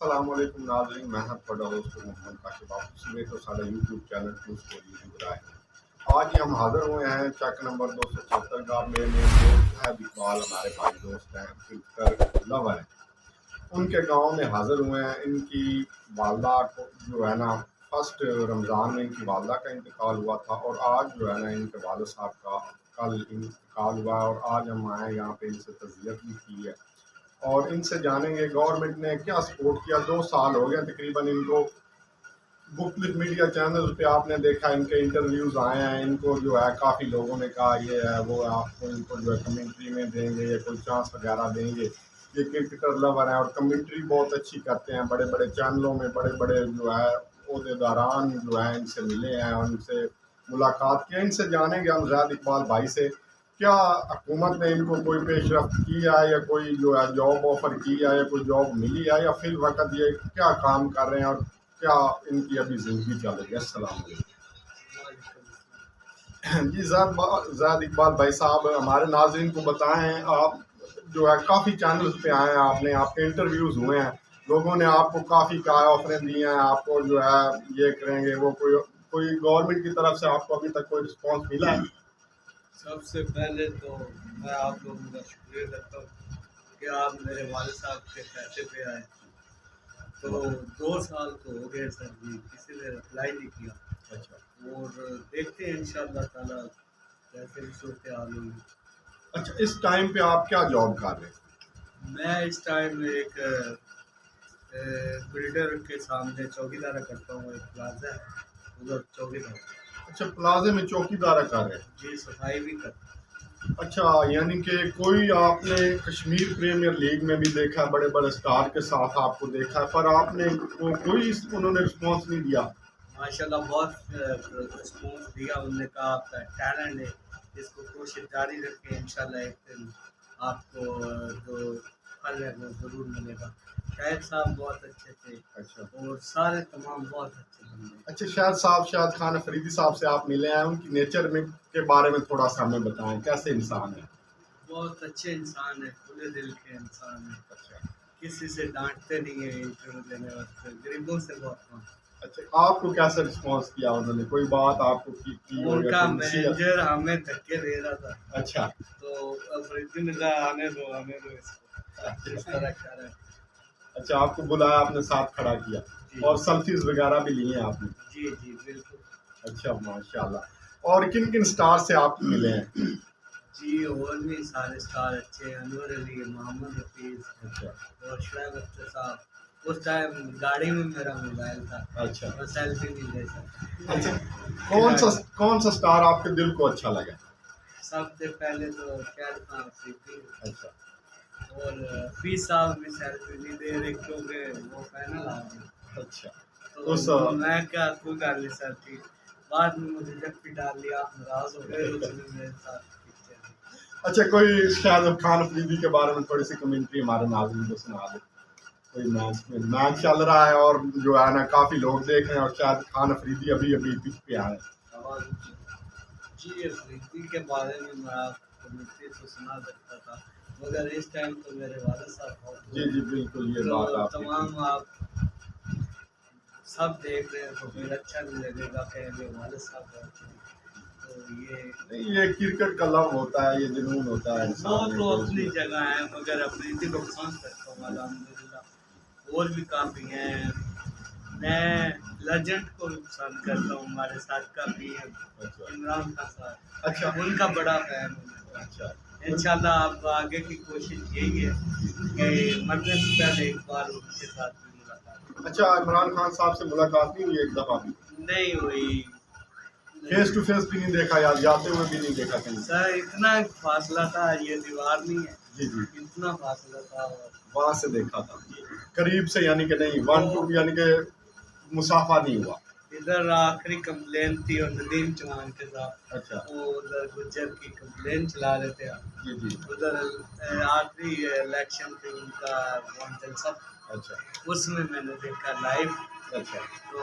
असलामुअलैकुम नाज़रीन, मैं ਤੁਹਾਡਾ ਹੋਸਟ मोहम्मद काशिफ। आप सुने तो सारा यूट्यूब चैनल टू स्टोरी है। आज ही हम हाजिर हुए हैं चक नंबर 276 का। मेरे दोस्त ज़ाहिद इकबाल हमारे भाई दोस्त हैं, फिल्टर लवर हैं। उनके गांव में हाजिर हुए हैं। इनकी वालदा को जो है ना, फर्स्ट रमज़ान में इनकी वालदा का इंतकाल हुआ था और आज जो है ना इनके वालिद साहब का कल इंतकाल हुआ और आज हम आए यहाँ पे इनसे तज़ियत भी की है और इनसे जानेंगे गवर्नमेंट ने क्या सपोर्ट किया। 2 साल हो गए तकरीबन इनको। मुख्तलिफ मीडिया चैनल पे आपने देखा इनके इंटरव्यूज़ आए हैं। इनको जो है काफ़ी लोगों ने कहा ये है वो है, आपको इनको जो है कमेंट्री में देंगे या कोई चांस वगैरह देंगे। ये क्रिकेटर लवर हैं और कमेंट्री बहुत अच्छी करते हैं। बड़े बड़े चैनलों में बड़े बड़े जो है ओहदेदारान जो है इनसे मिले हैं और इनसे मुलाकात की। इनसे जानेंगे हम ज़ाहिद इकबाल भाई से, क्या हुकूमत ने इनको कोई पेशरफ्त की है या कोई जो है जॉब ऑफर की है या कोई जॉब मिली है या फिल वक्त ये क्या काम कर रहे हैं और क्या इनकी अभी ज़िंदगी चल रही है। अस्सलाम वालेकुम। जी ज़ाहिद इकबाल भाई साहब, हमारे नाज़रीन को बताएं, आप जो है काफ़ी चैनल्स पे आए हैं, आपने आपके इंटरव्यूज़ हुए हैं, लोगों ने आपको काफ़ी कहा ऑफरें दी हैं, आपको जो है ये करेंगे वो कोई गवर्नमेंट की तरफ से आपको अभी तक कोई रिस्पॉन्स मिला है? सबसे पहले तो मैं आप लोगों का शुक्रिया करता हूँ कि आप मेरे वाले साहब के पैसे पे आए। तो 2 साल तो हो गए सर जी, किसी ने अप्लाई नहीं किया। अच्छा और देखते हैं इंशाअल्लाह ताला कैसे भी सूरत हाल होगी। अच्छा, इस टाइम पे आप क्या जॉब कर रहे हैं? मैं इस टाइम एक बिल्डर के सामने चौकीदारा करता हूँ। एक प्लाजा है उधर चौकीदार। अच्छा, प्लाजे में चौकीदारा कर रहे हैं। जी, सफाई भी करता हूँ। अच्छा, यानी कि कोई आपने कश्मीर प्रीमियर लीग में भी देखा है, बड़े बड़े स्टार के साथ आपको देखा है, पर आपने कोई उन्होंने रिस्पॉन्स नहीं दिया। माशाल्लाह बहुत रिस्पॉन्स दिया। उन्होंने कहा आपका टैलेंट है, इसको कोशिश जारी रखें, इंशाल्लाह एक दिन आपको जो फल है वो ज़रूर मिलेगा। शाहिद साहब बहुत अच्छे थे। अच्छा और सारे तमाम बहुत अच्छे बंदे। अच्छा, शाहिद खान अफरीदी साहब से आप मिले हैं, उनकी नेचर में के बारे में थोड़ा सा हमें बताएं, कैसे इंसान है? बहुत अच्छे इंसान है, खुले दिल के इंसान है। अच्छा किसी से डांटते नहीं है इंटरव्यू देने वक्त, गरीबों से बहुत कम। अच्छा, आपको कैसे रिस्पॉन्स किया उन्होंने? कोई बात आपको की हो या उनका कोई नसीहत? मैनेजर हमें धक्के दे रहा था, अच्छा तो अफरीदी ने कहा आने दो इसको, इस तरह कह रहे हैं। अच्छा, आपको बुलाया, आपने साथ खड़ा किया जी और सेल्फीज वगैरह भी लिए आपने? जी जी बिल्कुल। अच्छा, माशाल्लाह। और किन किन स्टार से आप मिले हैं? जी, और भी सारे स्टार अच्छे हैं, अनवर अली, मोहम्मद हफीज़ अच्छा और शुएब अख्तर साहब। उस टाइम गाड़ी में मेरा मोबाइल था, अच्छा मैं सेल्फी नहीं ले सकता। अच्छा, कौन सा स्टार आपके दिल को अच्छा लगा? सबसे पहले तो शायद खान अफरीदी अच्छा और हफीज़ साहब भी सेल्फी नहीं दे रहे क्योंकि वो पैनल आ गए। अच्छा तो मैं क्या कोई गल नहीं सेल्फी, बाद में मुझे जब डाल लिया, आप नाराज हो गए, उसने मेरे साथ खींचे। अच्छा, कोई शाहिद खान अफरीदी के बारे में थोड़ी सी कमेंट्री हमारे नाज़रीन को सुना दे। कोई मैच चल रहा है और जो है ना काफ़ी लोग देख रहे हैं और शाहिद खान अफरीदी अभी अभी पिच पे आए हैं। जी, अफरीदी के बारे में मैं आपको कमेंट्री तो सुना सकता था, मगर इस टाइम तो मेरे वाले साहब जी जी बिल्कुल, ये बात तो आपकी तमाम आप सब देख रहे हैं तो फिर अच्छा नहीं लगेगा कि मेरे वाले साहब हैं। तो नहीं, ये क्रिकेट का लव होता है, ये जुनून होता है वो इंसान तो में। अपनी जगह है, मगर अफरीदी को पसंद करता हूँ अल्हम्दुलिल्लाह। और भी काफ़ी हैं, मैं लेजेंड को भी पसंद करता हूँ, हमारे साथ का भी है अच्छा इमरान खान साहब। अच्छा उनका बड़ा फैन हूँ। अच्छा इंशाल्लाह अब आगे की कोशिश यही है कि मरने से पहले एक बार उनके साथ भी मुलाकात। अच्छा, इमरान खान साहब से मुलाकात नहीं हुई एक दफ़ा भी? नहीं हुई। फेस टू फेस भी नहीं देखा या जाते हुए भी नहीं देखा कहीं? सर इतना फासला था, ये दीवार नहीं है, जी जी, इतना फासला था। वहाँ से देखा था करीब से, यानी कि नहीं 1-2 यानी कि मुसाफा नहीं हुआ। इधर आखिरी कंप्लेन थी और नदीम चौहान के साथ। अच्छा वो उधर गुज्जर की कंप्लेन चला रहे थे। जी जी उधर आखिरी इलेक्शन थी उनका जलसा, अच्छा उसमें मैंने देखा लाइव। अच्छा तो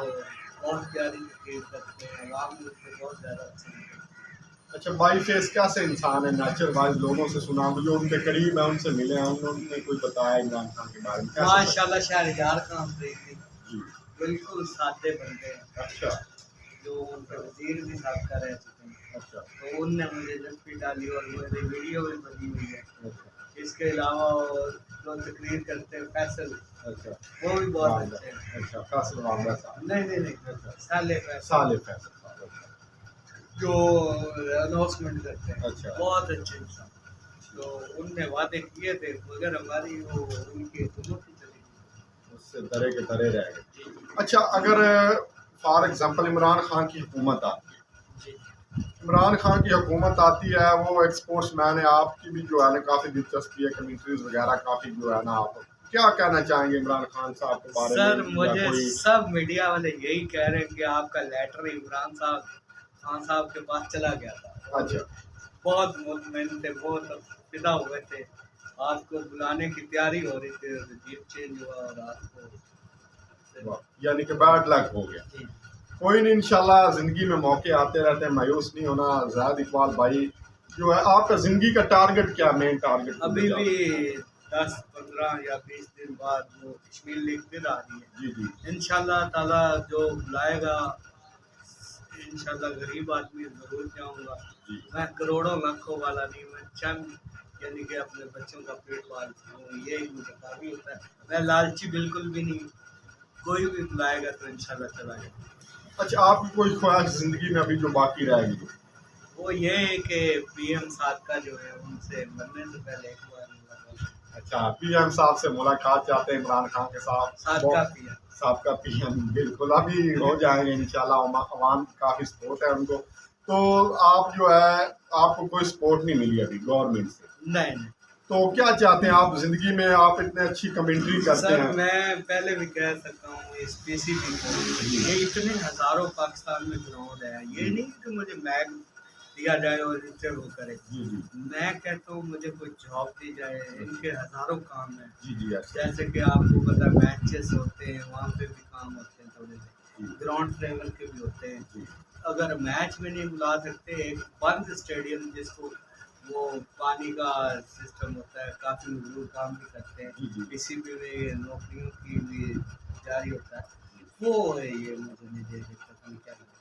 बहुत प्यारी तकरीर करते हैं, आवाम मुझे बहुत ज़्यादा अच्छी लगती है। अच्छा, बाई फेस कैसे इंसान है, नेचर वाइज लोगों से सुना, मुझे उनके करीब है, उनसे मिले हैं, उन्होंने कोई बताया इमरान खान के बारे में कैसे? माशाल्लाह शहरयार काम थी, जी, बिल्कुल सादे बंदे हैं। अच्छा जो उनके वजीर भी साथ का रह चुके हैं, अच्छा तो उनने मुझे जब डाली और मेरी वीडियो भी बनी हुई है। अच्छा इसके अलावा जो तकरीर करते हैं फैसल, अच्छा, वो भी बहुत अच्छे हैं। अच्छा फैसल वाला साहब, नहीं साले फैसल साले फैसल साहब, अच्छा जो अनाउंसमेंट करते हैं, अच्छा बहुत अच्छे इंसान। तो उनने वादे किए थे मगर हमारी वो उनकी हुकूमत ही चली गई। उससे तरह के तरह रह गए। अच्छा, अगर फॉर एग्जांपल इमरान खान की हुकूमत आती है, जी इमरान खान की हुकूमत आती है, वो एक स्पोर्ट्स मैन है, आपकी भी जो है ना काफ़ी दिलचस्पी है, कमेंट्रीज वगैरह काफ़ी जो है ना, आप क्या कहना चाहेंगे इमरान खान साहब के बारे सर, में? या मुझे कोई सब मीडिया वाले यही कह रहे हैं कि आपका लेटर इमरान साहब खान साहब के पास चला गया था। अच्छा बहुत मुतमईन थे, बहुत फिदा हुए थे, आपको बुलाने की तैयारी हो रही थी, वजीर चेंज हुआ और आपको यानी कि बैड लक हो गया। जी। कोई नहीं, इंशाल्लाह ज़िंदगी में मौके आते रहते हैं, मायूस नहीं होना। ज़ाहिद इकबाल भाई जो है, आपका ज़िंदगी का टारगेट क्या, मेन टारगेट? अभी भी 10-15 या 20 दिन बाद वो कश्मीर लीग फिर आ रही है। जी जी इंशाल्लाह ताला जो बुलाएगा, इंशाल्लाह गरीब आदमी ज़रूर जाऊंगा। जी मैं करोड़ों लाखों वाला नहीं, मैं चंद यानी कि अपने बच्चों का पेट पालता हूँ, यही मुझे काफ़ी होता है। मैं लालची बिल्कुल भी नहीं, कोई भी बुलाएगा तो इंशाल्लाह चला जाएगा। अच्छा, आपकी कोई ख्वाहिश ज़िंदगी में अभी जो बाकी रहेगी? वो ये है कि PM साहब का जो है उनसे मरने से पहले एक बार मुलाकात। अच्छा, पीएम साहब से मुलाकात चाहते हैं इमरान खान के साथ? साहब का PM साहब का पीएम बिल्कुल अभी हो जाएंगे इंशाल्लाह, अवाम काफ़ी सपोर्ट है उनको। तो आप जो है, आपको कोई सपोर्ट नहीं मिली अभी गवर्नमेंट से, नहीं। तो क्या चाहते हैं आप ज़िंदगी में? आप इतने अच्छी कमेंट्री करते सर, हैं। मैं पहले भी कह सकता हूँ, स्पेसिफिक ये इतने हज़ारों पाकिस्तान में ग्राउंड है, ये नहीं कि मुझे मैग दिया जाए और इससे वो करे। जी जी मैं कहता हूँ मुझे कोई जॉब दी जाए, इनके हज़ारों काम हैं। जी जी, अच्छा जैसे कि आपको पता है मैचेस होते हैं, वहाँ पे भी काम होते हैं, थोड़े से ग्राउंड लेवल के भी होते हैं। जी अगर मैच में नहीं बुला सकते, एक बंद स्टेडियम जिसको वो पानी का सिस्टम होता है, काफ़ी मजदूर काम भी करते हैं, जी जी इसी पे भी नौकरियों की भी जारी होता है, वो है ये मुझे नहीं दे सकता क्या है।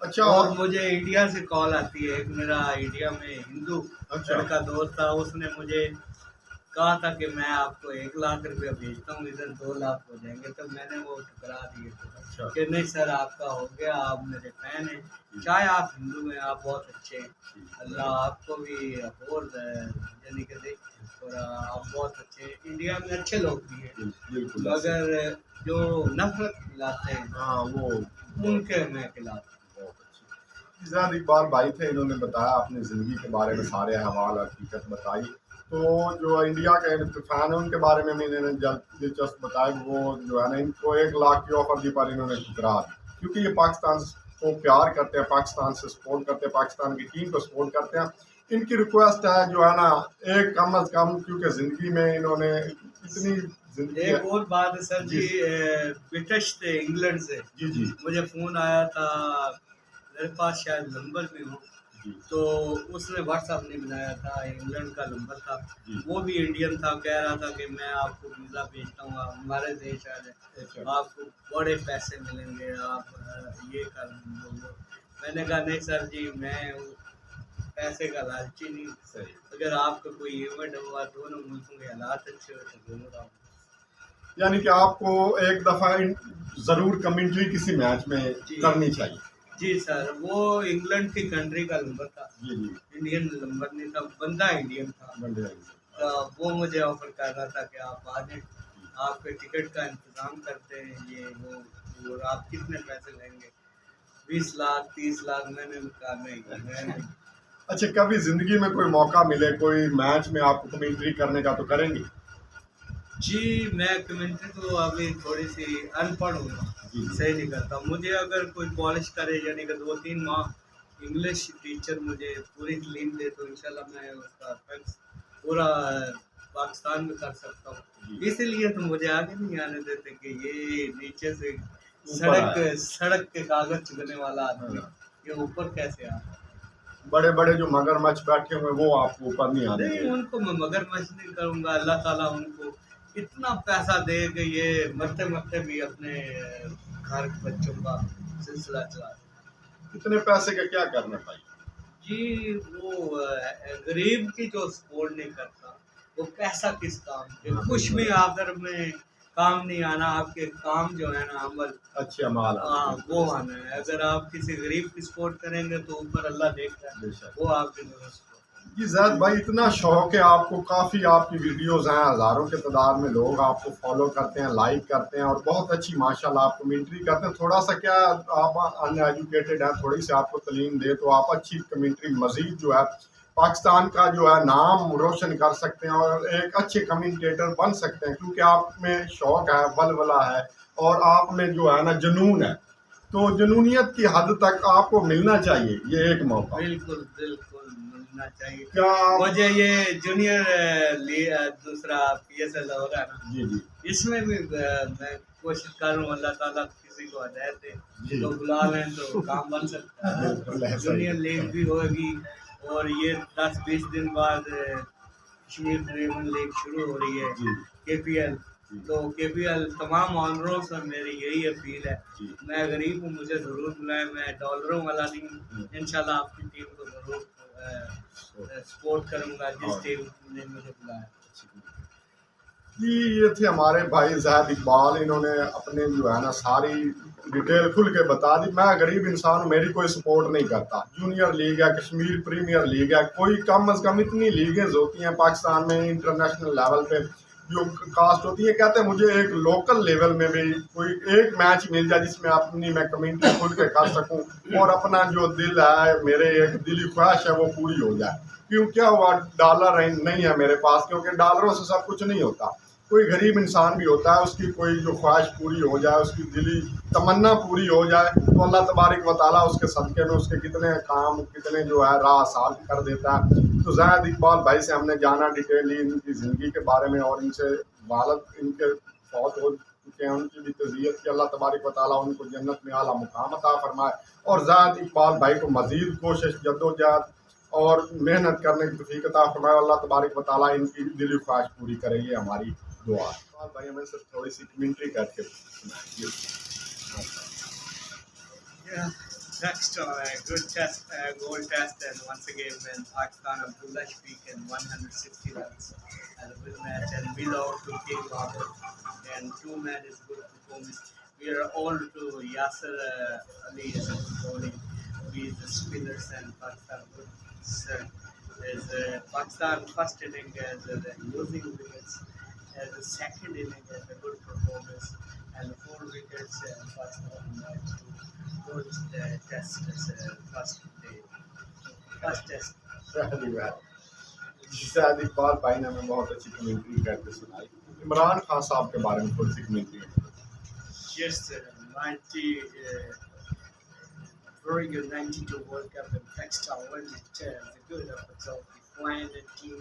अच्छा और मुझे इंडिया से कॉल आती है, एक मेरा इंडिया में हिंदू अच्छा लड़का दोस्त था, उसने मुझे कहा था कि मैं आपको 1 लाख रुपया भेजता हूँ, इधर 2 लाख हो जाएंगे, तो मैंने वो ठुकरा दिए अच्छा कि नहीं सर, आपका हो गया, आप मेरे फैन हैं, चाहे आप हिंदू हैं, आप बहुत अच्छे हैं, अल्लाह आपको भी और यानी कि दे, और आप बहुत अच्छे हैं, इंडिया में अच्छे लोग भी हैं, बिल्कुल, मगर जो नफरत खिलाते हैं हाँ वो उनके मैं खिलाता हूँ। बहुत अच्छी। ज़ाहिद इकबाल भाई थे, इन्होंने बताया अपनी ज़िंदगी के बारे में, सारे अहवाल हकीकत बताई। तो जो इंडिया के फ़ैन है उनके बारे में भी इन्होंने दिलचस्प बताया। वो जो है ना, इनको 1 लाख की ऑफ़र दी पर इन्होंने ठुकरा दी, क्योंकि ये पाकिस्तान को प्यार करते हैं, पाकिस्तान से सपोर्ट करते हैं, पाकिस्तान की टीम को सपोर्ट करते हैं। इनकी रिक्वेस्ट है जो है ना, एक कम अज़ कम, क्योंकि ज़िंदगी में इन्होंने इतनी ज़िंदगी एक और बात है सर जी, ब्रिटिश थे इंग्लैंड से, जी जी मुझे फ़ोन आया था, मेरे पास शायद नंबर भी हो, जी तो उसने व्हाट्सअप नहीं बनाया था, इंग्लैंड का नंबर था, जी वो भी इंडियन था, कह रहा था कि मैं आपको वीज़ा भेजता हूँ, आप हमारे देश आ जाए, अच्छा आपको बड़े पैसे मिलेंगे, आप ये कर लो। मैंने कहा नहीं सर जी, मैं पैसे का लालची नहीं, सही। अगर आपका कोई इवेंट हुआ, दोनों मुल्कों के हालात अच्छे हुए तो जरूर आऊँगा। यानी कि आपको एक दफ़ा ज़रूर कमेंट्री किसी मैच में जी। करनी चाहिए। जी सर, वो इंग्लैंड की कंट्री का नंबर था, जी जी, इंडियन नंबर नहीं था, बंदा इंडियन था, बन जाएगी। तो वो मुझे ऑफर कर रहा था कि आप आ जाएं, आपके टिकट का इंतज़ाम करते हैं, ये वो, और आप कितने पैसे लेंगे, 20 लाख 30 लाख। मैंने कहा नहीं, मैं नहीं। अच्छा, कभी ज़िंदगी में कोई मौका मिले, कोई मैच में आपको कमेंट्री करने का, तो करेंगे? जी, मैं कमेंट्री तो अभी थोड़ी सी अनपढ़ हूँ, जी। सही नहीं करता, मुझे अगर कोई पॉलिश करे, यानी कि 2-3 माह इंग्लिश टीचर मुझे पूरी तालीम दे, तो इंशाल्लाह मैं उसका फैक्स पूरा पाकिस्तान में कर सकता हूँ। इसीलिए तो मुझे आगे नहीं आने देते कि ये नीचे से ऊपर आया। सड़क के कागज चुगने वाला आदमी हाँ। ये ऊपर कैसे आ रहा है। बड़े बड़े जो मगरमच्छ बैठे हुए वो आपको ऊपर नहीं आने नहीं, देंगे। उनको मैं मगरमच्छ नहीं करूँगा। अल्लाह ताला उनको इतना पैसा दे कि ये मरते मरते भी अपने घर के बच्चों का सिलसिला चला सकें। इतने पैसे का क्या करना भाई? जी, वो गरीब की जो सपोर्ट नहीं करता वो पैसा किस काम के, कुछ में आखिर में काम नहीं आना। आपके काम जो है ना अमल अच्छे अमाल हाँ वो आना है। अगर आप किसी गरीब की सपोर्ट करेंगे तो ऊपर अल्लाह देखता है, बेशक। वो आपकी जरूरत जी ज़ाहिद भाई, इतना शौक है आपको, काफ़ी आपकी वीडियोस हैं, हज़ारों के तादाद में लोग आपको फॉलो करते हैं, लाइक करते हैं और बहुत अच्छी माशाल्लाह आप कमेंट्री करते हैं। थोड़ा सा क्या आप अनएजुकेटेड हैं, थोड़ी सी आपको तालीम दे तो आप अच्छी कमेंट्री मज़ीद जो है पाकिस्तान का जो है नाम रोशन कर सकते हैं और एक अच्छे कमेंटेटर बन सकते हैं, क्योंकि आप में शौक है, वलवला है और आप में जो है ना जुनून है। तो जुनूनियत की हद तक आपको मिलना चाहिए ये एक मौका। बिल्कुल बिल्कुल मिलना चाहिए। क्या मुझे ये जूनियर दूसरा PSL हो रहा है ना, जी जी इसमें भी मैं कोशिश करूँ, अल्लाह ताला किसी को हिदायत दे जी। तो बुला लें तो काम बन सकता बिल्कुल है। ऐसा ही जूनियर है। लीग भी होगी और ये 10-20 दिन बाद कश्मीर प्रीमियर लीग शुरू हो रही है, जी KPL। जी तो KPL तमाम ऑनरों से मेरी यही अपील है, जी मैं गरीब हूँ, मुझे ज़रूर बुलाएं। मैं डॉलरों वाला नहीं हूँ, इंशाल्लाह आपकी टीम को ज़रूर सपोर्ट करूँगा जिस टीम ने मुझे बुलाया। जी ये थे हमारे भाई ज़ाहिद इकबाल, इन्होंने अपने जो है ना सारी डिटेल खुल के बता दी। मैं गरीब इंसान हूँ, मेरी कोई सपोर्ट नहीं करता। जूनियर लीग है, कश्मीर प्रीमियर लीग है, कोई कम अज़ कम इतनी लीगें होती हैं पाकिस्तान में इंटरनेशनल लेवल पे जो कास्ट होती है। कहते हैं मुझे एक लोकल लेवल में भी कोई एक मैच मिल जाए जिसमें अपनी मैं कमेंट्री खुल के कर सकूं और अपना जो दिल है, मेरे एक दिली ख्वाहिश है वो पूरी हो जाए। क्यों क्या हुआ, डॉलर नहीं है मेरे पास, क्योंकि डॉलरों से सब कुछ नहीं होता। कोई गरीब इंसान भी होता है, उसकी कोई जो ख्वाहिश पूरी हो जाए, उसकी दिली तमन्ना पूरी हो जाए तो अल्लाह तबारक व तआला उसके सदक़े में उसके कितने काम, कितने जो है राह आसान कर देता है। तो ज़ाहिद इकबाल भाई से हमने जाना डिटेल ली इनकी ज़िंदगी के बारे में और इनसे वालिद इनके फौत हो चुके हैं, उनकी भी तज़ियत की अल्लाह तबारक व तआला उनको जन्नत में आला मुकाम अता फरमाए और ज़ाहिद इकबाल भाई को मज़ीद कोशिश, जद्दोजहद और मेहनत करने की तौफीक अता फरमाए। अल्लाह तबारक व तआला इनकी दिली ख्वाहिश पूरी करे, ये हमारी दुआ है। भाई हमें सिर्फ थोड़ी सी कमेंट्री करके सुनाइए। Yeah, next good test, goal test, and once again when Pakistan Abdullah Shafiq in 160 runs at a good match and below to King Robert and 2 man is good performance. We are all to Yasser Ali is a good bowling. We the spinners and Pakistan good is Pakistan first inning as losing wickets, as the second inning as a good performance, and the 4 wickets Pakistan match to good test as first day, first test. Zahid Iqbal भाई ने हमें बहुत अच्छी commentary करके सुनाई। इमरान खान साहब के बारे में थोड़ी सी कमेंट्री है। Yes, 90, very good 92 World Cup in Pakistan. When the good of the flying the team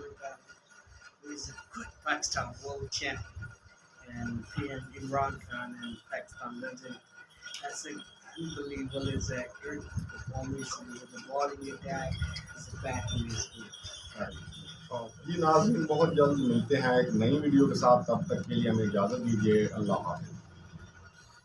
is a good Pakistan world champion, and Imran Khan and Pakistan legend. That's an unbelievable, is a great performance with the bowling attack, is the batting is good. जी नाज़रीन, बहुत जल्द मिलते हैं एक नई video के साथ, तब तक के लिए हमें इजाज़त दीजिए। अल्लाह हाफ़िज़।